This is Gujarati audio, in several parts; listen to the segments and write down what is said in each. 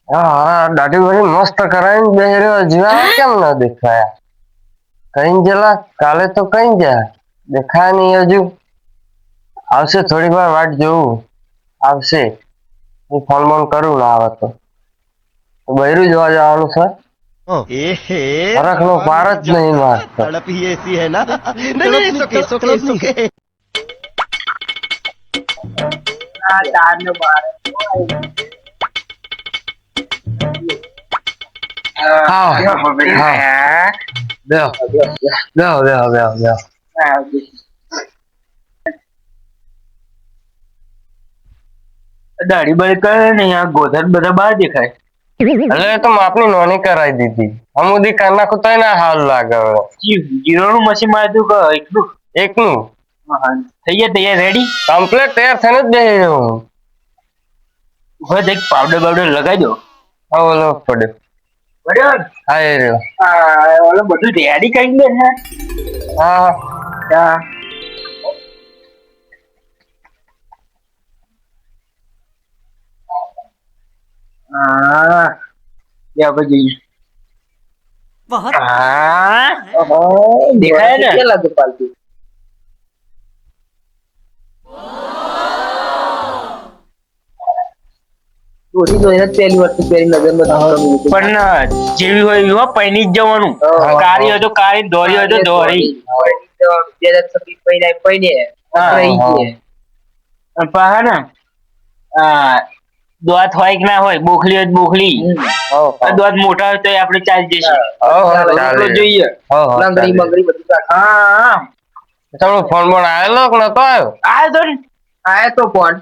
હા દાઢી બધી મસ્ત કરાવીને બેહી રહ્યો જીવા કેમ ના દેખાયા કઈ જેલા કાલે તો કઈ ગયા દેખાય નહીં હજુ આવશે થોડી વાર વાટ જોવું આવશે હું ફોન બોન કરું ના આવે તો બૈરું જોવા જવાનું છે ફરક નો પાર જ નહીં માર तड़प ही ऐसी है ना नहीं नहीं सुके सुके सुके હા હા બેહો બેહો બેહો બેહો બેહો દાઢી બાળી કરે ને આ ગોધન બધા બહાર દેખાય. એટલે તો માપની નોની કરાવી દીધી અમુદી કર નાખું તો ના હાલ લાગે હવે જીરોનું મશીન માર્યું કે એટલું એકનું થઈ ગયા તૈયાર રેડી. કમ્પ્લીટ તૈયાર થઈને જ બેહી રહ્યો હું હવે એક પાવડર બાવડર લગાવી દો. હા ઓલો પડ્યો બરાબર હા એ રહ્યો ઓલો બધું રેડી કરી દે ને. હા હા હા આપણે જઈએ. હા દેખાય ને લાગે પાલતું. પણ જેવી હોય એવી હો, પૈની જ જવાનું. કાળી હોય તો કાળી, દોરી હોય તો દોરી. પાહા ને દોત હોય કે ના હોય, બોખલી હોય તો બોખલી. દોત મોટા હોય તો આપણે ચાલી જશે. જોઈએ લંગડી મંગડી બધું. હા તમારો ફોન બોન આવેલો કે નતો આવ્યો આયો તો ને આયો તો ફોન.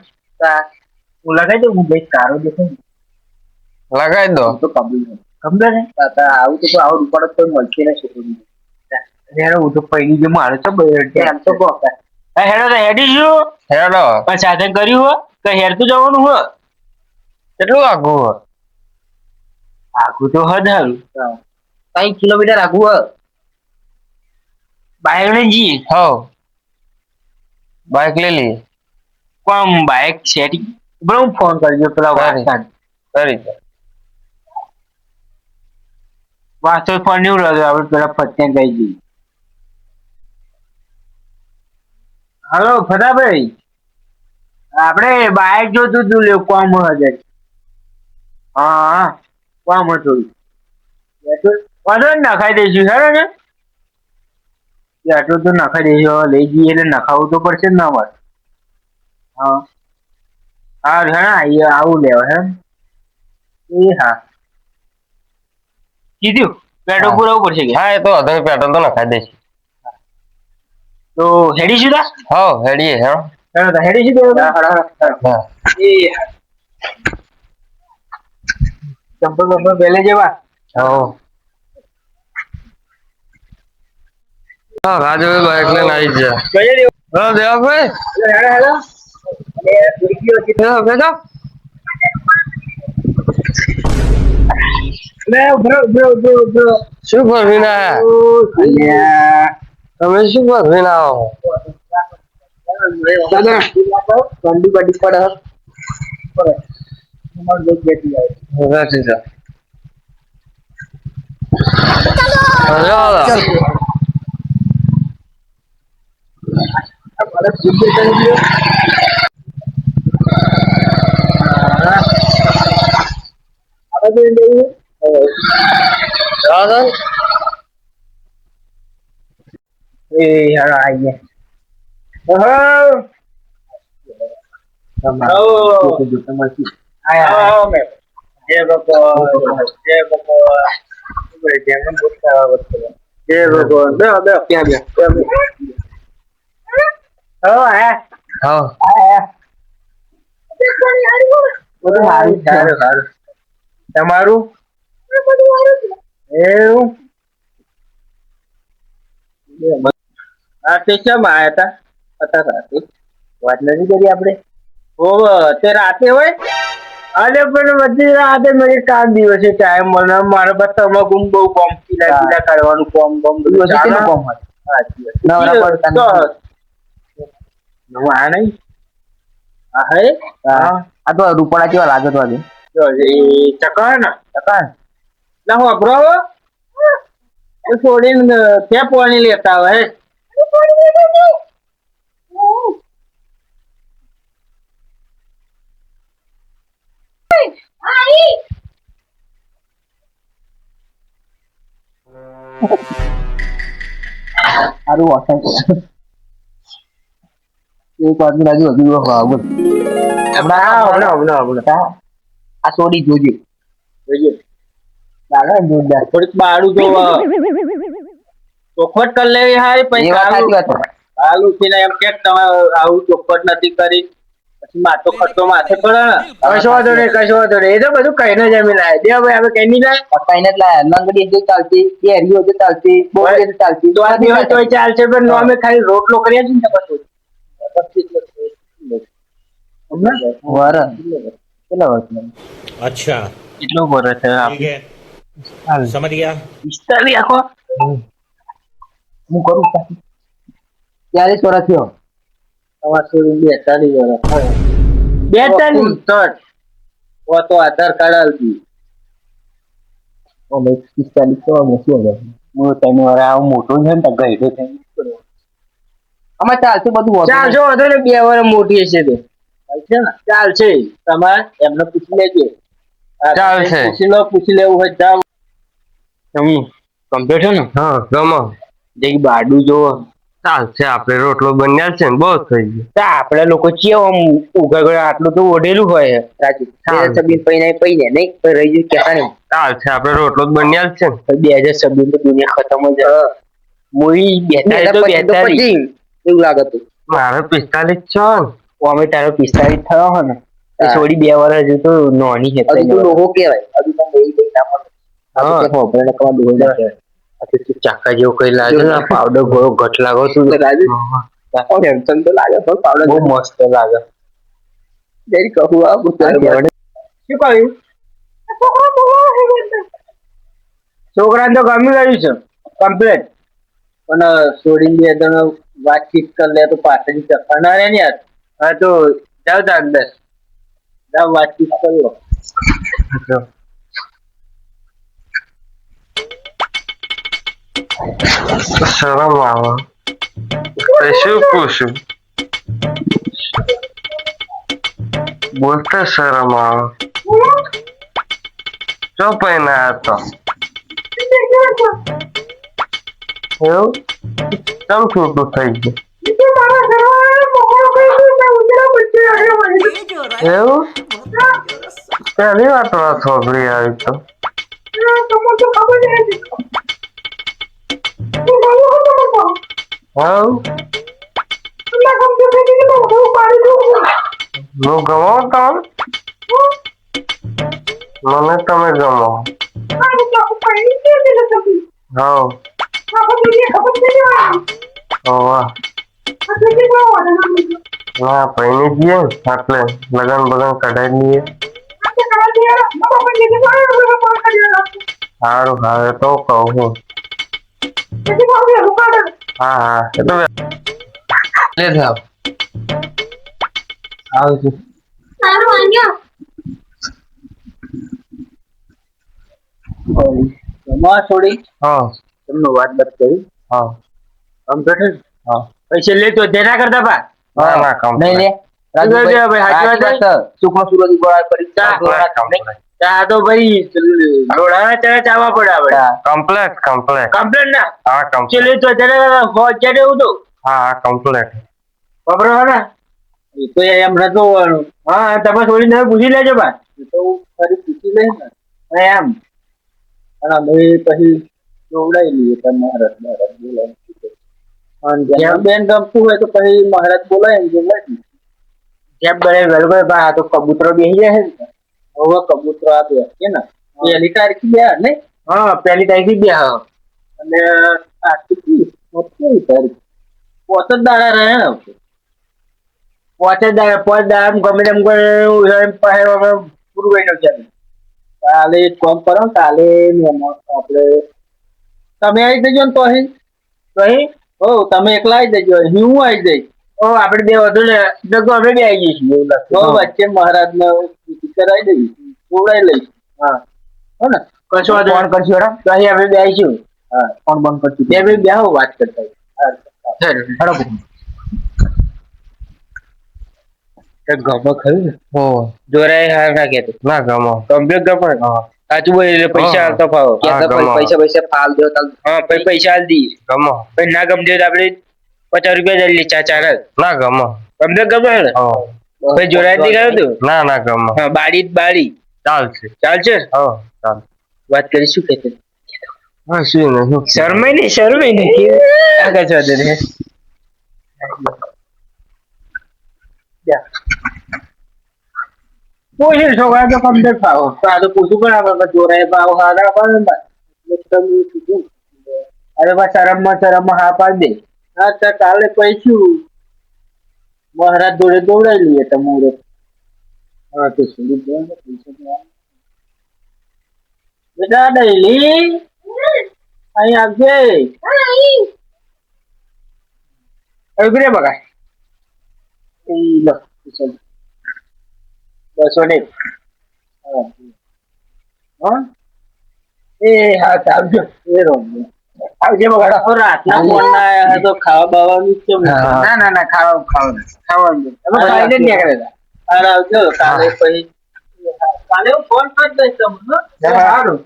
હું લગાઈ દઉં હું ભાઈ સારો દેખે લગાવી દો તો કમ્પ્લીટ ને આવું તો આવું ઉપર તો મળશે ને છોકરી. હું તો પૈની જે મારે તો એમ તો કહો હેડો તો હેડી શું હેડો પણ સાધન કર્યું હો તો હેડતું જવાનું હો. કેટલું આઘું હો આઘું તો હદ હારું 3 કિલોમીટર આઘું હો. બાઈક ને જી હો બાઈક લઈ લઈએ પણ બાઈક સેટિંગ બરો હું ફોન કરજો પેલા વાસ્તો ફોન નહીં રહ્યો આપણે પેલા ફત્યાન કહી જઈએ. હલો ફટાભાઈ આપણે બાઈક જોતું તું લ્યો કોમ હજાર. હા કોમ હતું વાંધો ને નખાઈ દઈશું હેડો ને આટલું તો નખાઈ દઈશું લઈ જઈએ એટલે નખાવું તો પડશે જ ના મારે. હા હા હા આવું લેવા હે એ હા કીધું પેટ્રોલ પુરાવું પડશે કે હા એ તો અધર પેટ્રોલ તો નખાઈ દઈશ તો હેડીશું તા હો હેડીએ હેડો હેડો હેડીશું તો એ ચંપલ બંપલ પહેલે જેવા હો હા રાજુ બાઈક લઈને આવી ગયા હા દેવાભાઈ બેઠો શું ફરવીને આયા તમે શું ફરવીને આવો ઠંડી બડી પડે તમારું એવું હા તે કેમ આયા હતા વાત નથી કરી આપણે તે રાતે હોય અરે પણ બધી રાતે મેં કામ દિવસે ટાઈમ મળે મારા પાસે તમાકુ બહુ કોમ પીલા કરવાનું કોમ કોમ બધું કોમ આ નહીં હા હે આ તો રૂપડા કેવા લાગે તો આજે જો એ ચકણ ના હું અભરો છોડીને ક્યાં પાણી લેતા હોય સારું વાસણ એક વાત રાજુ હજુ હમણાં આ સોડી જોજે જોઈએ લાગે જોરદાર થોડીક બાળું જો ચોખવટ કરી લેવી હારી પછી એ વાત સાચી વાત છે. હાલ ઉઠીને એમ કે તમે આવું ચોખવટ નથી કરી પછી માથો ખર્ચો માથે પડે ને કશો વાંધો નહીં એ તો બધું કહીને જમી લાવે દે હવે હવે કઈ નહીં જાય પકાઈને જ લાયા લંગડી જો ચાલતી કેરીઓ જો ચાલતી બોરી જો ચાલતી તો આ દિવસ તોય ચાલશે પણ નોમે ખાલી રોટલો કર્યા છે ને બધું વર કેટલા વર્ષ अच्छा કેટલો વર્ષ છે ठीक है समझ गया પિસ્તાલી આખો હું કરું 40 વર્ષ થયો તમારે 42 વર્ષ 42 તો આધાર કાર્ડ આવતી અમે 45 તો અમે શું હવે હું તને વાર આવું મોટો છે ને તો ગઈડો થઈ આમાં ચાલશે બધું ચાલશો વધુ ને 2 વર્ષ મોટી હશે તે ચાલશે ને ચાલશે તમારે એમને પૂછી લેજો ચાલશે. પૂછી લેવું હોય જાવ તમે કમ્પ્યુટર ને હા ગમો જે બાડું જોવો ચાલશે આપણે રોટલો બન્યા છે ને બહુ થઈ ગયું તો આપડે લોકો ચેવ આમ ઉઘાગળ આટલું તો ઓઢેલું હોય રાજુ ચાલશે. 2026 પૈને નહીં તો રહી ગયું કેતા નહીં ચાલશે આપણે રોટલો જ બન્યા છે ને 2026 તો દુનિયા ખતમ જ મોઈ 42 તો 42 એવું લાગે તું મારે 45 છો ને અમે તારો 45 થયો હો ને એ છોડી 2 વર્ષ હજુ તો નોની છે હજુ તો લોકો કહેવાય હજુ તો બે ના મળે હા તો ખબર કવા દો ચાકા જેવું કઈ લાગે ને પાવડર ગોળો ઘટ લાગો તું રાજુ ટેન્શન તો લાગે પણ પાવડર બહુ મસ્ત લાગે જઈ કહું આ શું કહ્યું છોકરાને તો ગમી ગયું છે કમ્પ્લેટ પણ છોડીને બે જણ વાતચીત કરી લે તો પાછળની ચક્કર ના રહે ને યાર હા તો જાવ તા અંદર જાવ વાતચીત કરો શરમ આવે શું પૂછું બોલતા શરમ આવે ચો પૈના હતો એવું કેમ છૂટું થઈ ગયું એવું પહેલી વાર તો છોકરી આવી તો હવ હું ગમો તમે મને તમે ગમો હવ વાહ ના પૈણી જઈએ ને એટલે લગન બગન કઢાઈ લઈએ સારું હવે તો કહું હું હા હા એ તો લે જાવ આવજો છોડી હા તમને વાત બાત કરી હા કમ્પ્યુટર હા પૈસા લેતો તેના કરતા પા ના ના કામ નહીં લે સુખમાં સુરજ ઉગવા આ તો ભાઈ લોડાના ચણા ચાવવા પડે આપણે કમ્પ્લેટ કમ્પ્લેટ કમ્પ્લેટ ના હા ચલો કમ્પ્લેટ તો તેના પહોંચ્યા એવું તો હા હા કમ્પ્લેટ બરાબર ને એ તો એમ નતું હોવાનું હા તમે થોડી ને પૂછી લેજો બા એ તો ફરી પૂછી લઈશ ને એમ અને અમે પછી જોવડાવી લઈએ તમે મહારાજ બોલાવી જેમ બેન ગમતું હોય તો પછી મહારાજ બોલાય જોવડાવી જેમ બને વેલગો બા તો કબૂતરો બેસી જાય ને હવે કબૂતરો આ બેસે ને પહેલી તારીખ બે ને હા પહેલી તારીખ બે અને આજથી 30 તારીખ 5 દાડા રહે ને 5 દાડા 5 દાડા ગમે તેમ પૂરું કરી નાખ્યા કાલે કોમ કરો કાલે આપણે તમે આવી જજો ને તો અહીં હો તમે એકલા આવી જજો હું આવી જઈશ ઓ આપણે બે વધુ ને અમે બે આવી જઈશું એવું લાગે વચ્ચે મહારાજ ને કરાવી દઈએ જોડાઈ લઈશ. હા હો ને કશો વાંધો ફોન નહીં. કરશું હેડો તો અહીં આપણે બેસીશું. હા ફોન બંધ કરશું બે મિનિટ બેહો વાત કરતા હોય. હા હેડો ગમો ખરું ને હો જોરાય હાર ના કેતો ના ગમો કમ્પ્લીટ ગમો ને હા સાચું બોલ એટલે પૈસા હા. હાલતો ફાવો હા, કે ગમો. પૈસા ફાલ દો તાલ હા પછી પૈસા હાલ દઈએ ગમો પછી ના ગમતો હોય તો આપણે 50 રૂપિયા જ લઈએ ચાર ના ગમો કમ્પ્લીટ ગમે ને હો પછી જોરાય નહીં ગયો તું ના ના ગમો હા બાળી ચાલશે ચાલશે હો ચાલ વાત કરી શું કહેતો હા શું નહીં શરમાઈ નહીં આગળ છો દે પૂછી છોકરા તો કમ્પ્લીટ ફાવો તો આ તો પૂછવું પણ આપણે જોરાય ભાવ હારા પણ અરે બસ શરમમાં હા પાડી દે હા તો કાલે પૈસું મહારાજ જોડે દોડાઈ લઈએ તો મુહૂર્ત હા તો સુડી દે ને પૈસા બેટા ડેલી અહીં આવજે ઉભી રે બગા એ લો ચાલ બસો ને હા એ હા આવજો એ આવજે બગાડા રાતના ફોન ના આયા તો ખાવા બાવાનું કેમ ના ખાવાનું તમે ખાઈને જ નીકળેલા અરે આવજો કાલે પછી કાલે હું ફોન કરી દઈશ તમને સારું